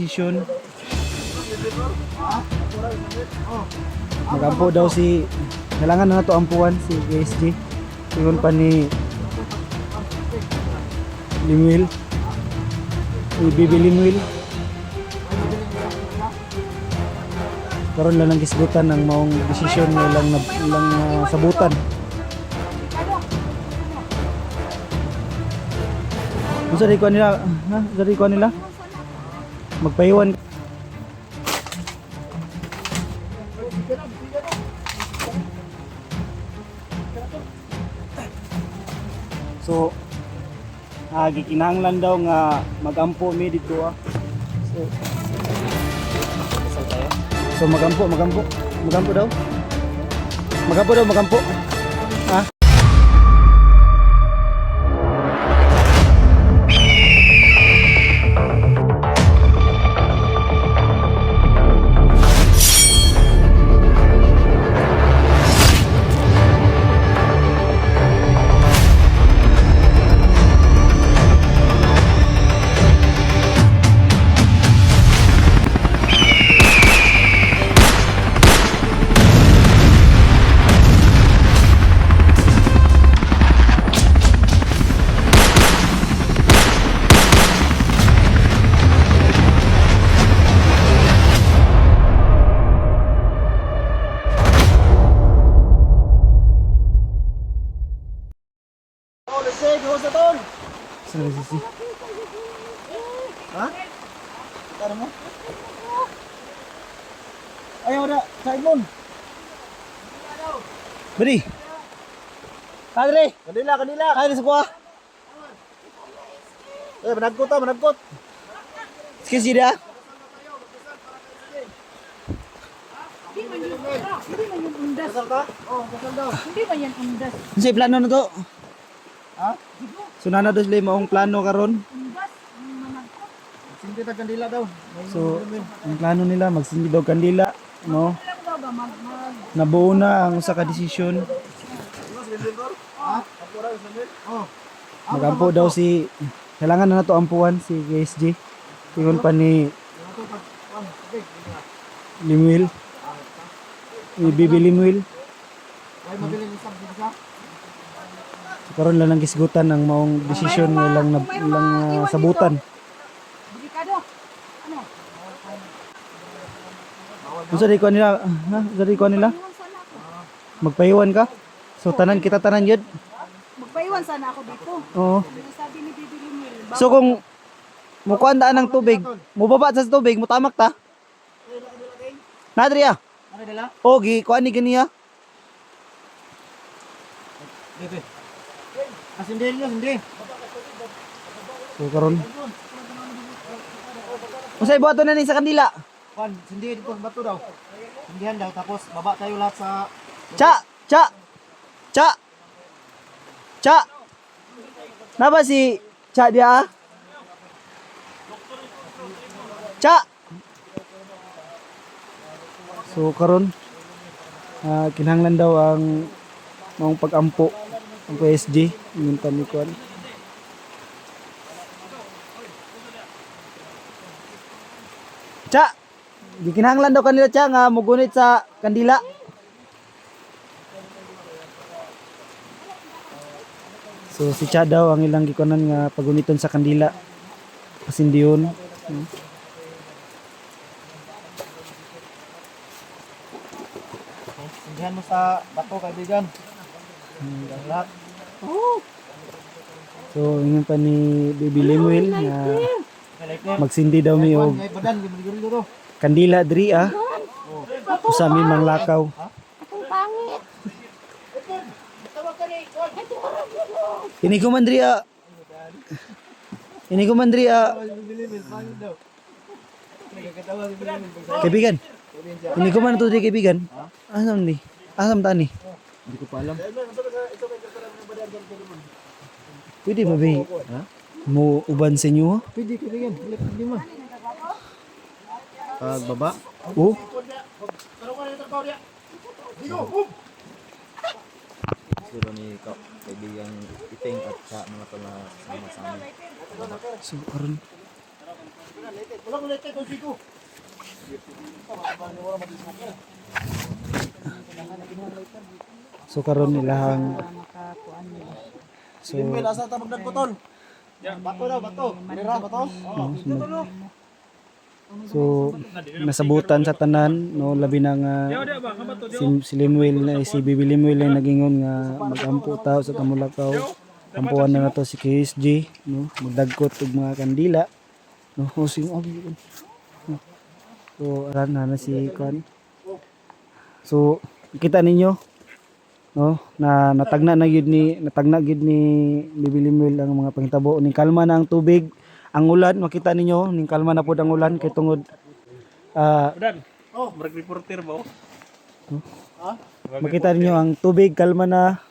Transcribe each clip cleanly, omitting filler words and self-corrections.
Decision. Magampo daw si kailangan na to ampuan si KSG. Ingon pa ni Limuel. Bibi Limuel. Karon lang ng gisgutan ng maong desisyon nilang sabutan. Unsa di ko nila, ha? Dari ko nila. Magpahiwan. So, gikinahanglan daw nga magampo mi dito ah. So magampo daw. Magampo. Ha? Sana sisi. Ha? Tara mo? Ayaw na, sa imon. Beri. Kadre. Kanila. Kadre sa kuha. Managkot. Sige dia. Hindi man yung undas. Kasal ka? Oh, kasal daw. Hindi man yan undas. Ano sa'yo plano na to? Ha? So nana dos lay maong plano karon. Undas, managkot. Sindi ta kandila daw. So ang plano nila magsindi daw kandila, no? Alam daw ba, Nabuo na ang usa ka desisyon. Magampo daw si kailangan na to ampuan si KSG. Ingon pa ni Limuel. Bibi Limuel. So, karon lang ng gisgutan ng maong desisyon nilang sabutan. delikado. Ano? Unsa di ko nila, ha? Dari ko nila. Iwan sana ako. Magpahiwan ka. So kita tanan yun. Magpaiwan sana ako dito. Oo. Ano sabi ni Bibi Limil? So kung mukuan daan ng tubig, mubaba sa tubig, mutamak ta. Nadri ah. Ano dala? O gi kuan ni ganiya. Bebe. Sindi. So karon. Unsay buhaton na ni sa kandila? Pan, sindi dito bato daw. Sindihan daw tapos baba tayo lahat sa Cha. Napa si Cha dia? Cha. So karon kinahanglan daw ang maong pag-ampo ang PSG yung panikuan. Cha. Gikinahanglan daw kanila Cha nga mugunit sa kandila. So si Cha daw ang ilang gikunan nga paguniton sa kandila. Pasindiyon. Sindihan mo sa bato kaibigan. Lahat. So ingon pa ni Bibi Limuel nga magsindi daw mi og Badan gimigil dito. kandila diri ah. Usami mang lakaw. Akong pangit. Ini ko man diri ah. Kaibigan. Ini ko man to diri kaibigan. Asam ni? Asam ta ni? Hindi ko pa alam. Pwede ba ba? Ha? Mo uban sa inyo? Pwede kaibigan. Hindi mo. Pagbaba. Oh. Siro ni kaibigang Iting at sa mga sama-sama. So karon Wala ko lete ko sigo. So karon ilahang Makakuan nila. so May nasa ta magdagputol. Bato daw, bato. Mira, bato. Dito no. so nasabutan sa tanan no labi na nga si Limuel na si Bibi Limuel na nagingon nga magampo ta sa Tamulakaw. Ampuan na nato si KSG no magdagkot og mga kandila no hosing abi. So aran na si Kwan. So kita ninyo no na natagna gyud ni Bibi Limuel ang mga panghitabo ning kalma na ang tubig. Ang ulan makita ninyo ning kalma na pud ang ulan kay tungod Marag reporter ba? makita ninyo ang tubig kalma na.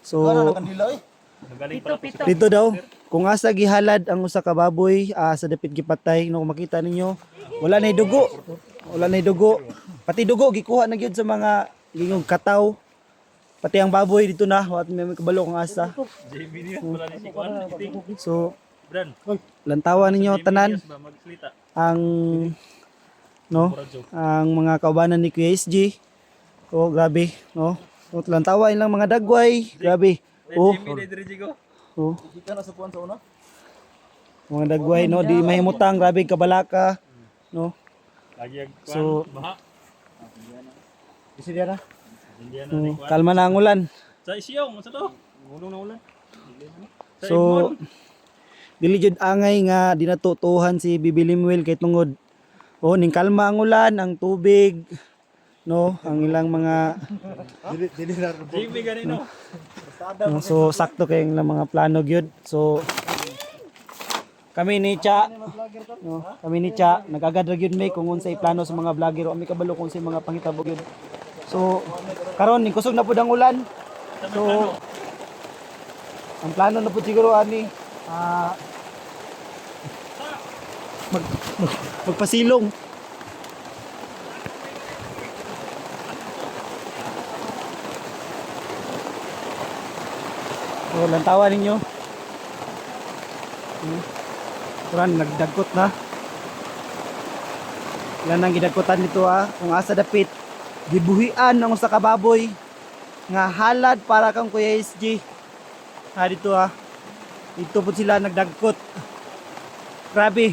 So Wala kandila eh. Pito. dito daw kung asa gihalad ang usa ka baboy sa dapit gipatay no makita ninyo wala nay dugo. Wala nay dugo. Pati dugo gikuha na gyud sa mga gingog kataw. Pati ang baboy dito na wat may kabalo kung asa. JB niya wala ni si Kwan. So Bran, lantawan ninyo tanan ba magsalita? ang no ang mga kaubanan ni KSG. Oh grabe no. So, lantawan lang mga dagway. Grabe. Oh, JB diri jigo. oh. Kita na sa puan sa una. Mga dagway no di mahimutang grabe kabalaka no. Lagi ang Kwan. So Baha. Isi dia na. Hindi na ni Kwan. kalma na ang ulan. Sa isiyong, sa to. Ngulong na ulan. Sa So dili jud angay nga dinatutuhan si Bibi Limuel kay tungod ning kalma ang ulan, ang tubig no, ang ilang mga Dili na. JB ganino. no, so sakto kay ilang mga plano gyud. So kami ni Cha no, kami ni Cha nagagad ra gyud may kung unsay plano sa mga vlogger o may kabalo kung unsay mga panghitabo gyud. So karon ning kusog na pud ang ulan. So ang plano na pud siguro ani magpasilong. So lantawan ninyo. Kuran nagdagkot na. Yan ang gidagkotan dito kung asa dapit gibuhian ng usa ka baboy nga halad para kang Kuya SG. Dito dito po sila nagdagkot. Grabe.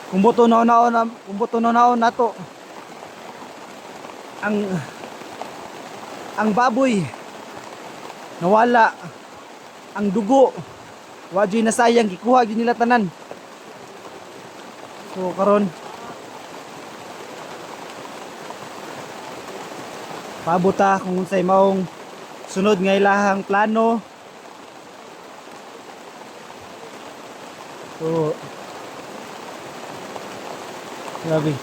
Kumbuto naon nato. Ang baboy nawala. Ang dugo wa gyud nasayang gikuha gyud nila tanan. So karon pabuta kung unsay maong sunod nga ilahang plano. So grabe.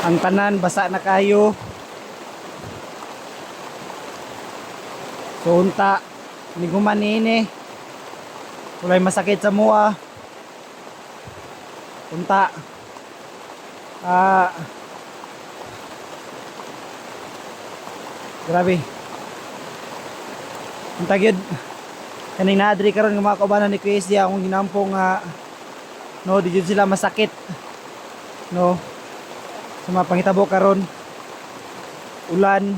Ang tanan basa na kayo. So unta ni gumanini. Walay masakit sa mua. Unta. Grabe. Unta gyud. Kaning naadri karon nga mga kaubanan ni KSD akong ginampong no di jud sila masakit. No. Sa mga panghitabo karon ulan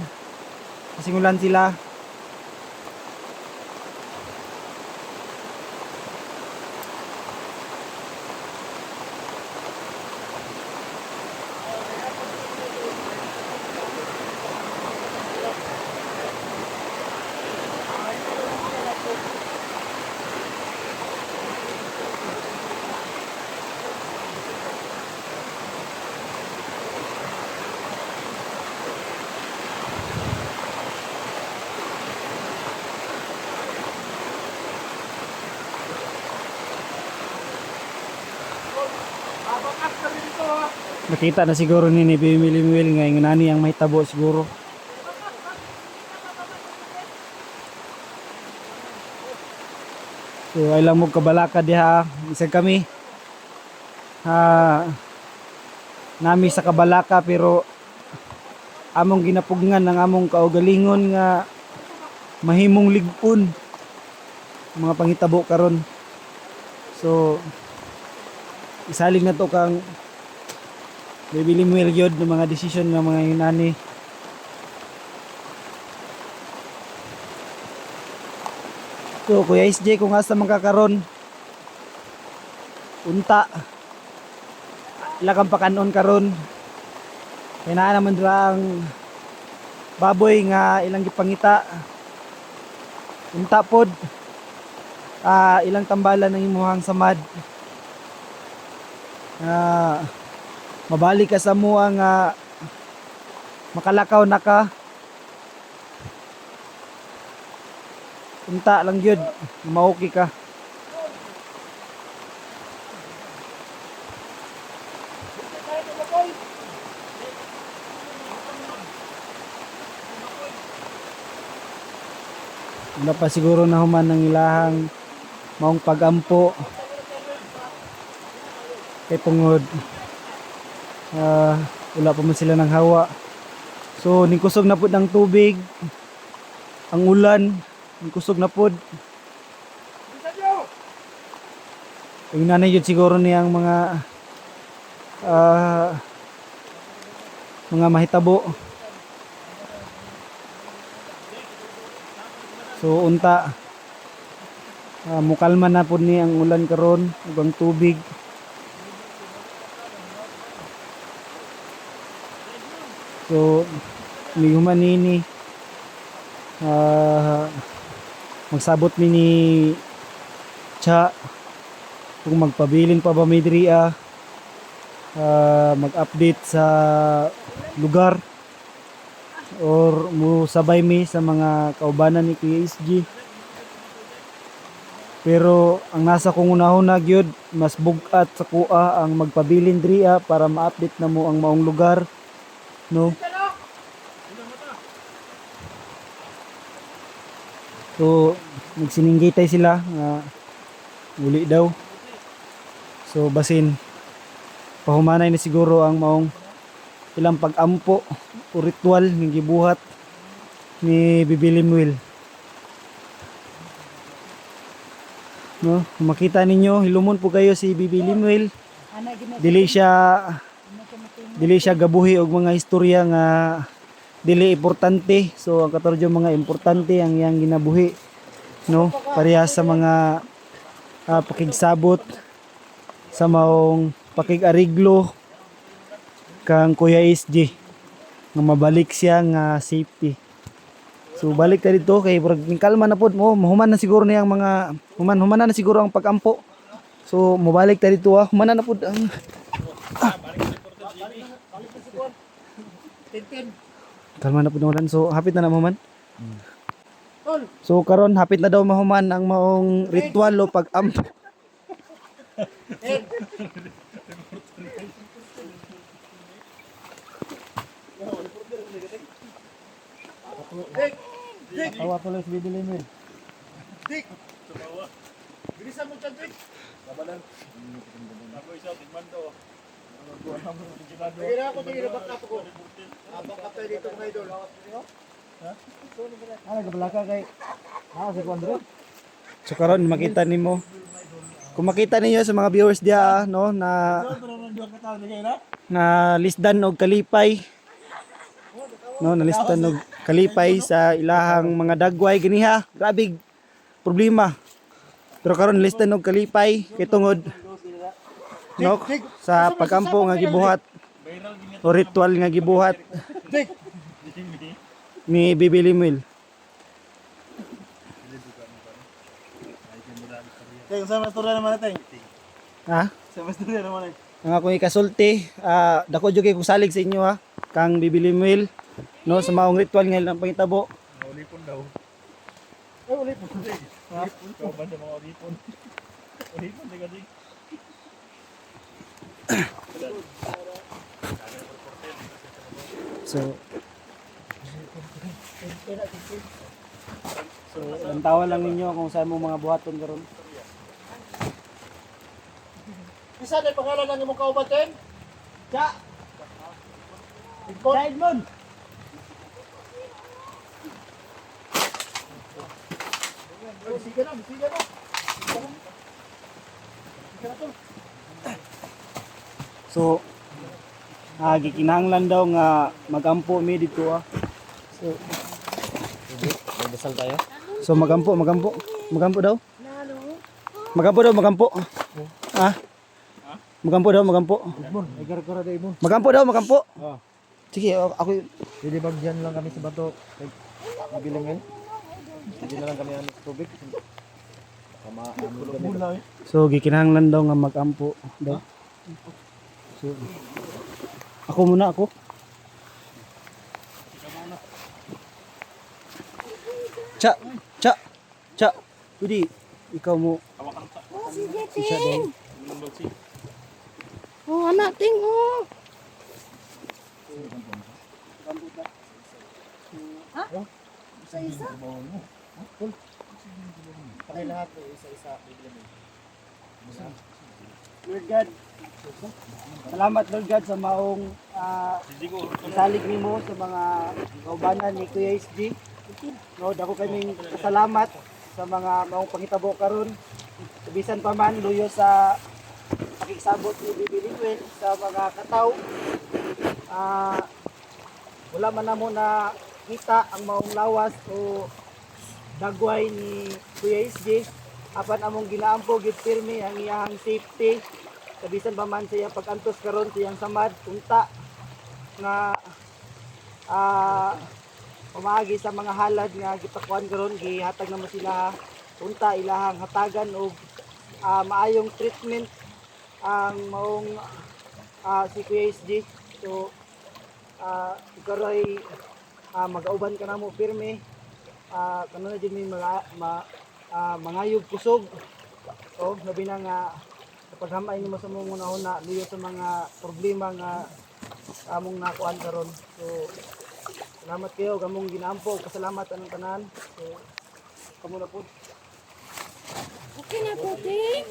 kasing ulan sila. Nakita na siguro ni Bibilimuel nga yung nani ang mahitabo siguro. So ay lang mo kabalaka diha isa kami. Nami sa kabalaka pero among ginapugngan ng among kaugalingon nga mahimong ligon mga pangitabo karon. So isalig na to kang Bibilimuel gyud ng mga desisyon ng mga yunani. So Kuya SJ kung asa man ka karon unta ila kang pakanon karon kaya naa naman dira ang baboy nga ilang gipangita unta pod ilang tambalan ng imuhang samad mabalik ka sa mua nga makalakaw na ka unta lang gyud mauki ka. Wala pa siguro na human ng ilahang maong pagampo kay tungod wala pa man sila ng hawa. So ningkusog na pud ng tubig ang ulan, ningkusog na pud. Yung nanay yun siguro niyang mga mahitabo. So unta mukalman na pud ni ang ulan karon ug ang tubig. So may humanini magsabot mi ni Cha kung magpabilin pa ba mi diriya mag-update sa lugar or mo sabay mi sa mga kaubanan ni Kuya SG. Pero ang nasa kong una-una gyud mas bugat sa kuha ang magpabilin diriya para ma-update na mo ang maong lugar, no? So nagsininggitay sila nga uli daw. So basin pahumanay na siguro ang maong ilang pag-ampo o ritual ng gibuhat ni Bibilimuel. No, kung makita ninyo hilumon po kayo si Bibilimuel. Dili siya gabuhi og mga istorya nga dili importante. So ang katorjo mga importante ang iyang ginabuhi, no, parehas sa mga pakigsabot sa maong pakig-ariglo kang Kuya SG nga mabalik siya nga safety. So balik ta dito kay murag kalma na pod mo, mahuman na siguro niyang mga human na siguro ang pag-ampo. So mobalik ta dito human na pod ang kalma na pod ulan. So hapit na mahuman. So karon hapit na daw mahuman ang maong ritual o pag-ampo. Awa tuloy si Bibilimuel. Dik. Bilisan mo Dik. Labanan. Ako isa tigman daw. Tingnan ako tingin backup ko. Backup tayo dito mga idol. Gabalaka kay si Juan. So karon makita nimo. Kung makita niyo sa mga viewers dia no na lisdan og kalipay. No, nalistan og kalipay sa ilahang mga dagway ganiha. Grabe problema. Pero karon listan og kalipay kay tungod no sa pagkampo nga gibuhat o ritual nga gibuhat ni Bibilimuel. Kaya sa mastura naman natin. Ha? Sa mastura naman natin. Ang akong ikasulti, dako jud kay kung salig sa inyo ha, kang Bibilimuel no sa maong ritual nga ilang pangitabo. Ulipon daw. Ay ulipon. Ulipon ka ba ng mga ulipon? Ulipon daw kasi. So, lantawan lang ninyo kung saan mo mga buhaton karon. Isa na yung pangalan ng imong kaubaten? Cha! Cha Edmond! Sige na, sige na. So, gikinahanglan daw nga magampo mi dito ah. So, Magdasal tayo? so magampo daw. Magampo daw, magampo. Ah. Magampo daw, magampo. Edmond, may gara-gara na Edmond. Magampo daw, magampo. Oh. Sige, ako Pwede bang dyan lang kami sa bato? Mabilangin? Hindi na lang kami ano, tubig. so gikinahanglan daw nga magampo daw. So, ako muna ako. Cha. Pwede, ikaw mo. Oh, sige, Isa daw. ting. Oh, anak, ting, oh. Ha? Isa-isa? Kami lahat isa-isa. Lord God, salamat Lord God sa maong salig nimo sa mga kaubanan ni Kuya SG. No, dako kaming salamat sa mga maong panghitabo karon. Bisan pa man luyo sa pakisabot ni Bibi Liwel sa mga kataw. Wala man namo na kita ang maong lawas o dagway ni Kuya SG. Apan among ginaampo gid pirmi ang iyang safety. Kabisan pa man siya pag-antos karon siyang samad unta nga pamaagi sa mga halad nga gipakuan karon gihatag na mo sila unta ilahang hatagan og maayong treatment ang maong si Kuya SG. So ikaroy mag-auban ka na mo pirmi. Kano na din may mangayog kusog o labi na nga kapag hamay nimo sa mong una luyo sa mga problema nga among nakuan karon. So salamat kayo kamong ginaampo, pasalamat anong tanan. So kamo na po. Okay na po, ting.